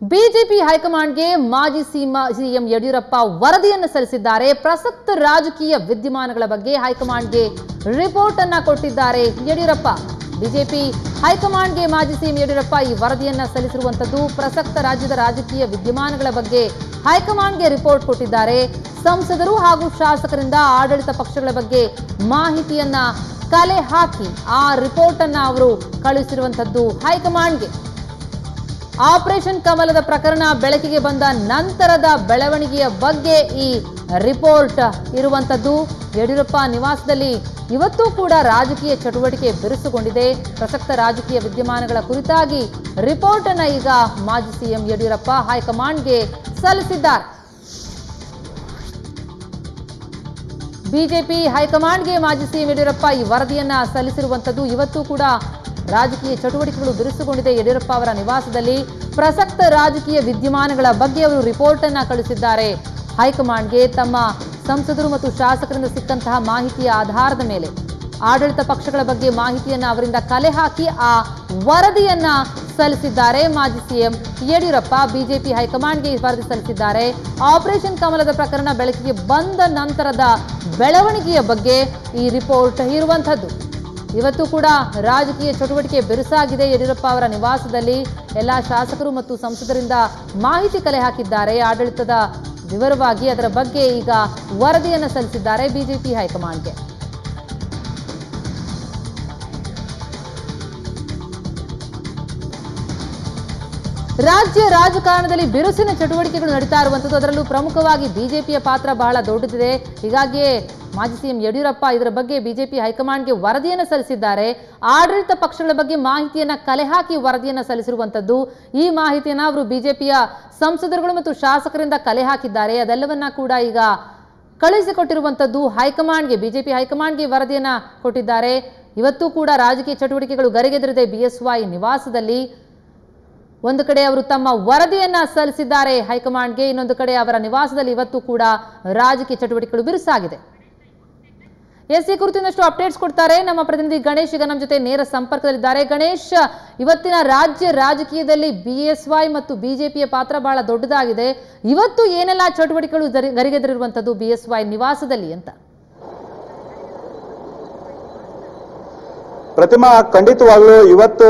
BJP ಹೈಕಮಾಂಡ್ಗೆ ಮಾಜಿ CM Yediyurappa ವರದಿಯನ್ನು ಸಲ್ಲಿಸಿದ್ದಾರೆ. ಪ್ರಸಕ್ತ ರಾಜಕೀಯ ವಿದ್ಯಮಾನಗಳ ಬಗ್ಗೆ ಹೈಕಮಾಂಡ್ಗೆ ರಿಪೋರ್ಟ್ ಅನ್ನು ಕೊಟ್ಟಿದ್ದಾರೆ ಯಡಿಯೂರಪ್ಪ. ಬಿಜೆಪಿ ಹೈಕಮಾಂಡ್ಗೆ ಮಾಜಿ ಸಿಎಂ ಯಡಿಯೂರಪ್ಪ ಈ ವರದಿಯನ್ನು ಸಲ್ಲಿಸಿರುವಂತದ್ದು ಪ್ರಸಕ್ತ ರಾಜ್ಯದ ರಾಜಕೀಯ ವಿದ್ಯಮಾನಗಳ ಬಗ್ಗೆ ಹೈಕಮಾಂಡ್ಗೆ ರಿಪೋರ್ಟ್ ಕೊಟ್ಟಿದ್ದಾರೆ. ಸಂಸದರು ಹಾಗೂ ಶಾಸಕರಿಂದ ಆಡಳಿತ ಪಕ್ಷಗಳ ಬಗ್ಗೆ ಮಾಹಿತಿಯನ್ನ ಕಲೆ ಹಾಕಿ ಆ ರಿಪೋರ್ಟ್ ಅನ್ನು ಅವರು ಕಳುಹಿಸಿರುವಂತದ್ದು ಹೈಕಮಾಂಡ್ಗೆ. ಆಪರೇಷನ್ ಕಮಲದ ಪ್ರಕರಣ ಬೆಳಕಿಗೆ ಬಂದ ನಂತರದ ಬೆಳವಣಿಗೆಯ ಬಗ್ಗೆ ಈ ರಿಪೋರ್ಟ್ ಇರುವಂತದ್ದು. ಯಡಿಯೂರಪ್ಪ ನಿವಾಸದಲ್ಲಿ ಇವತ್ತೂ ಕೂಡ ರಾಜಕೀಯ ಚಟುವಟಿಕೆ ಬಿರುಸುಗೊಂಡಿದೆ. ಪ್ರಸಕ್ತ ರಾಜಕೀಯ ವಿದ್ಯಮಾನಗಳ ಕುರಿತಾಗಿ ರಿಪೋರ್ಟ್ ಅನ್ನು ಈಗ ಮಾಜಿ ಸಿಎಂ ಯಡಿಯೂರಪ್ಪ ಹೈಕಮಾಂಡ್ಗೆ ಸಲ್ಲಿಸಿದ್ದಾರೆ. ಬಿಜೆಪಿ ಹೈಕಮಾಂಡ್ಗೆ ಮಾಜಿ ಸಿಎಂ ಯಡಿಯೂರಪ್ಪ ಈ ವರದಿಯನ್ನ ಸಲ್ಲಿಸಿರುವಂತದ್ದು. ಇವತ್ತೂ ಕೂಡ ರಾಜಕೀಯ ಚಟುವಟಿಕೆಗಳು ಬಿರುಸುಗೊಂಡಿದೆ. ಯಡಿಯೂರಪ್ಪ ಅವರ ನಿವಾಸದಲ್ಲಿ ಪ್ರಸಕ್ತ ರಾಜಕೀಯ ವಿದ್ಯಮಾನಗಳ ಬಗ್ಗೆ ಅವರು ರಿಪೋರ್ಟ್ ಅನ್ನ ಕಳಿಸಿದ್ದಾರೆ ಹೈಕಮಾಂಡ್ಗೆ. ತಮ್ಮ ಸಂಸದರು ಮತ್ತು ಶಾಸಕರಿಂದ ಸಿಕ್ಕಂತಹ ಮಾಹಿತಿಯ ಆಧಾರದ ಮೇಲೆ ಆಡಳಿತ ಪಕ್ಷಗಳ ಬಗ್ಗೆ ಮಾಹಿತಿಯನ್ನ ಅವರಿಂದ ಕಲೆ ಹಾಕಿ ಆ ವರದಿಯನ್ನ ಸಲ್ಲಿಸಿದ್ದಾರೆ ಮಾಜಿ ಸಿಎಂ ಯಡಿಯೂರಪ್ಪ. ಬಿಜೆಪಿ ಹೈಕಮಾಂಡ್ಗೆ ಈ ವರದಿ ಸಲ್ಲಿಸಿದ್ದಾರೆ. ಆಪರೇಷನ್ ಕಮಲದ ಪ್ರಕರಣ ಬೆಳಕಿಗೆ ಬಂದ ನಂತರದ ಬೆಳವಣಿಗೆಯ ಬಗ್ಗೆ ಈ ರಿಪೋರ್ಟ್ ಇರುವಂತದ್ದು. ಇವತ್ತು ಕೂಡ ರಾಜಕೀಯ ಚಟುವಟಿಕೆ ಬಿರುಸಾಗಿದೆ. ಯಡಿಯೂರಪ್ಪ ಅವರ ನಿವಾಸದಲ್ಲಿ ಎಲ್ಲ ಶಾಸಕರು ಮತ್ತು ಸಂಸದರಿಂದ ಮಾಹಿತಿ ಕಲೆ ಹಾಕಿದ್ದಾರೆ. ಆಡಳಿತದ ವಿವರವಾಗಿ ಅದರ ಬಗ್ಗೆ ಈಗ ವರದಿಯನ್ನು ಸಲ್ಲಿಸಿದ್ದಾರೆ ಬಿಜೆಪಿ ಹೈಕಮಾಂಡ್ಗೆ. ರಾಜ್ಯ ರಾಜಕಾರಣದಲ್ಲಿ ಬಿರುಸಿನ ಚಟುವಟಿಕೆಗಳು ನಡೀತಾ ಇರುವಂಥದ್ದು. ಅದರಲ್ಲೂ ಪ್ರಮುಖವಾಗಿ ಬಿಜೆಪಿಯ ಪಾತ್ರ ಬಹಳ ದೊಡ್ಡದಿದೆ. ಹೀಗಾಗಿಯೇ ಮಾಜಿ ಸಿಎಂ ಯಡಿಯೂರಪ್ಪ ಇದರ ಬಗ್ಗೆ ಬಿಜೆಪಿ ಹೈಕಮಾಂಡ್ಗೆ ವರದಿಯನ್ನು ಸಲ್ಲಿಸಿದ್ದಾರೆ. ಆಡಳಿತ ಪಕ್ಷಗಳ ಬಗ್ಗೆ ಮಾಹಿತಿಯನ್ನ ಕಲೆ ಹಾಕಿ ವರದಿಯನ್ನು ಸಲ್ಲಿಸಿರುವಂತದ್ದು. ಈ ಮಾಹಿತಿಯನ್ನ ಅವರು ಬಿಜೆಪಿಯ ಸಂಸದರುಗಳು ಮತ್ತು ಶಾಸಕರಿಂದ ಕಲೆ ಹಾಕಿದ್ದಾರೆ. ಅದೆಲ್ಲವನ್ನ ಕೂಡ ಈಗ ಕಳುಹಿಸಿಕೊಟ್ಟಿರುವಂತದ್ದು ಹೈಕಮಾಂಡ್ಗೆ. ಬಿಜೆಪಿ ಹೈಕಮಾಂಡ್ಗೆ ವರದಿಯನ್ನ ಕೊಟ್ಟಿದ್ದಾರೆ. ಇವತ್ತೂ ಕೂಡ ರಾಜಕೀಯ ಚಟುವಟಿಕೆಗಳು ಗರಿಗೆದರಿದೆ ಬಿಎಸ್ವೈ ನಿವಾಸದಲ್ಲಿ. ಒಂದು ಕಡೆ ಅವರು ತಮ್ಮ ವರದಿಯನ್ನ ಸಲ್ಲಿಸಿದ್ದಾರೆ ಹೈಕಮಾಂಡ್ಗೆ, ಇನ್ನೊಂದು ಕಡೆ ಅವರ ನಿವಾಸದಲ್ಲಿ ಇವತ್ತು ಕೂಡ ರಾಜಕೀಯ ಚಟುವಟಿಕೆಗಳು ಬಿರುಸಾಗಿದೆ. ಈ ಕುರಿತು ಅಪ್ಡೇಟ್ಸ್ ಕೊಡ್ತಾರೆ ನಮ್ಮ ಪ್ರತಿನಿಧಿ ಗಣೇಶ್. ಈಗ ನಮ್ಮ ಜೊತೆ ನೇರ ಸಂಪರ್ಕದಲ್ಲಿದ್ದಾರೆ. ಗಣೇಶ್, ಇವತ್ತಿನ ರಾಜ್ಯ ರಾಜಕೀಯದಲ್ಲಿ ಬಿಎಸ್ವೈ ಮತ್ತು ಬಿಜೆಪಿಯ ಪಾತ್ರ ಬಹಳ ದೊಡ್ಡದಾಗಿದೆ. ಇವತ್ತು ಏನೆಲ್ಲ ಚಟುವಟಿಕೆಗಳು ಗರಿಗೆದರಿರುವಂತದ್ದು ಬಿಎಸ್ವೈ ನಿವಾಸದಲ್ಲಿ ಅಂತ? ಪ್ರತಿಮಾ, ಖಂಡಿತವಾಗ್ಲೂ ಇವತ್ತು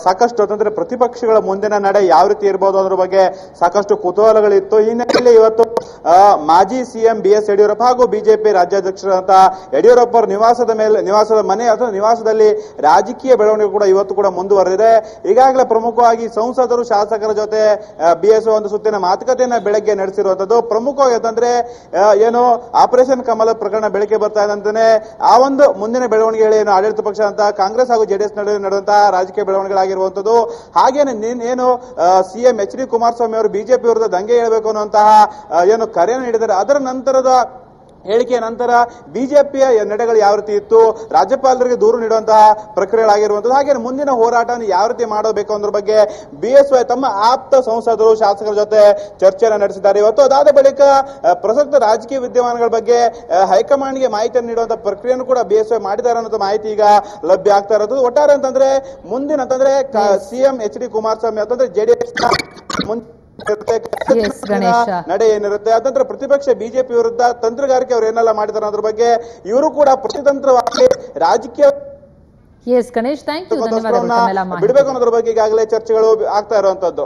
ಸಾಕಷ್ಟು ಅಂತಂದ್ರೆ ಪ್ರತಿಪಕ್ಷಗಳ ಮುಂದಿನ ನಡೆ ಯಾವ ರೀತಿ ಇರಬಹುದು ಅನ್ನೋದ್ರ ಬಗ್ಗೆ ಸಾಕಷ್ಟು ಕುತೂಹಲಗಳಿತ್ತು. ಈ ಹಿನ್ನೆಲೆಯಲ್ಲಿ ಇವತ್ತು ಮಾಜಿ ಸಿಎಂ ಬಿಎಸ್ ಯಡಿಯೂರಪ್ಪ ಹಾಗೂ ಬಿಜೆಪಿ ರಾಜ್ಯಾಧ್ಯಕ್ಷರಾದಂತ ಯಡಿಯೂರಪ್ಪ ಅವರ ನಿವಾಸದ ಮನೆ ಅಥವಾ ನಿವಾಸದಲ್ಲಿ ರಾಜಕೀಯ ಬೆಳವಣಿಗೆ ಕೂಡ ಇವತ್ತು ಕೂಡ ಮುಂದುವರೆದಿದೆ. ಈಗಾಗಲೇ ಪ್ರಮುಖವಾಗಿ ಸಂಸದರು ಶಾಸಕರ ಜೊತೆ ಬಿಎಸ್ ಒಂದು ಸುತ್ತಿನ ಮಾತುಕತೆಯನ್ನ ಬೆಳಗ್ಗೆ ನಡೆಸಿರುವಂತದ್ದು. ಪ್ರಮುಖವಾಗಿ ಅಂತಂದ್ರೆ ಏನು ಆಪರೇಷನ್ ಕಮಲ ಪ್ರಕರಣ ಬೆಳಗ್ಗೆ ಬರ್ತಾ ಇದ್ದಂತಾನೆ ಆ ಒಂದು ಮುಂದಿನ ಬೆಳವಣಿಗೆಗಳು ಏನು ಆಡಳಿತ ಪಕ್ಷ ಅಂತ ಕಾಂಗ್ರೆಸ್ ಹಾಗೂ ಜೆಡಿಎಸ್ ನಡುವೆ ನಡೆದಂತಹ ರಾಜಕೀಯ ಬೆಳವಣಿಗೆಗಳಾಗಿರುವಂತದ್ದು. ಹಾಗೇನೆ ಏನು ಸಿಎಂ ಎಚ್ ಡಿ ಕುಮಾರಸ್ವಾಮಿ ಅವರು ಬಿಜೆಪಿ ವಿರುದ್ಧ ದಂಗೆ ಏಳಬೇಕು ಅನ್ನುವಂತಹ ಏನು ಕರೆಯನ್ನು ನೀಡಿದ್ದಾರೆ. ಅದರ ನಂತರದ ಹೇಳಿಕೆಯ ನಂತರ ಬಿಜೆಪಿಯ ನಡೆಗಳು ಯಾವ ರೀತಿ ಇತ್ತು, ರಾಜ್ಯಪಾಲರಿಗೆ ದೂರು ನೀಡುವಂತಹ ಪ್ರಕ್ರಿಯೆಗಳಾಗಿರುವಂತದ್ದು, ಹಾಗೆ ಮುಂದಿನ ಹೋರಾಟವನ್ನು ಯಾವ ರೀತಿ ಮಾಡಬೇಕು ಅನ್ನೋದ್ರ ಬಗ್ಗೆ ಬಿಎಸ್ವೈ ತಮ್ಮ ಆಪ್ತ ಸಂಸದರು ಶಾಸಕರ ಜೊತೆ ಚರ್ಚೆಯನ್ನು ನಡೆಸಿದ್ದಾರೆ ಇವತ್ತು. ಅದಾದ ಬಳಿಕ ಪ್ರಸಕ್ತ ರಾಜಕೀಯ ವಿದ್ಯಮಾನಗಳ ಬಗ್ಗೆ ಹೈಕಮಾಂಡ್ಗೆ ಮಾಹಿತಿಯನ್ನು ನೀಡುವಂತಹ ಪ್ರಕ್ರಿಯೆಯನ್ನು ಕೂಡ ಬಿಎಸ್ವೈ ಮಾಡಿದ್ದಾರೆ ಅನ್ನೋ ಮಾಹಿತಿ ಈಗ ಲಭ್ಯ ಆಗ್ತಾ ಇರೋದು. ಒಟ್ಟಾರೆ ಅಂತಂದ್ರೆ ಮುಂದಿನ ಅಂತಂದ್ರೆ ಸಿಎಂ ಎಚ್ ಡಿ ಕುಮಾರಸ್ವಾಮಿ ಅಂತಂದ್ರೆ ಜೆಡಿಎಸ್ ನಡೆ ಏನಿರುತ್ತೆ ಅದಂದ್ರೆ ಪ್ರತಿಪಕ್ಷ ಬಿಜೆಪಿ ವಿರುದ್ಧ ತಂತ್ರಗಾರಿಕೆ ಅವರು ಏನೆಲ್ಲ ಮಾಡಿದ್ದಾರೆ ಅನ್ನೋದ್ರ ಬಗ್ಗೆ ಇವರು ಕೂಡ ಪ್ರತಿತಂತ್ರವಾಗಿ ರಾಜಕೀಯ ಗಣೇಶ್ ಥ್ಯಾಂಕ್ ಯು ಬಿಡಬೇಕು ಅನ್ನೋದ್ರ ಬಗ್ಗೆ ಈಗಾಗಲೇ ಚರ್ಚೆಗಳು ಆಗ್ತಾ ಇರುವಂತದ್ದು.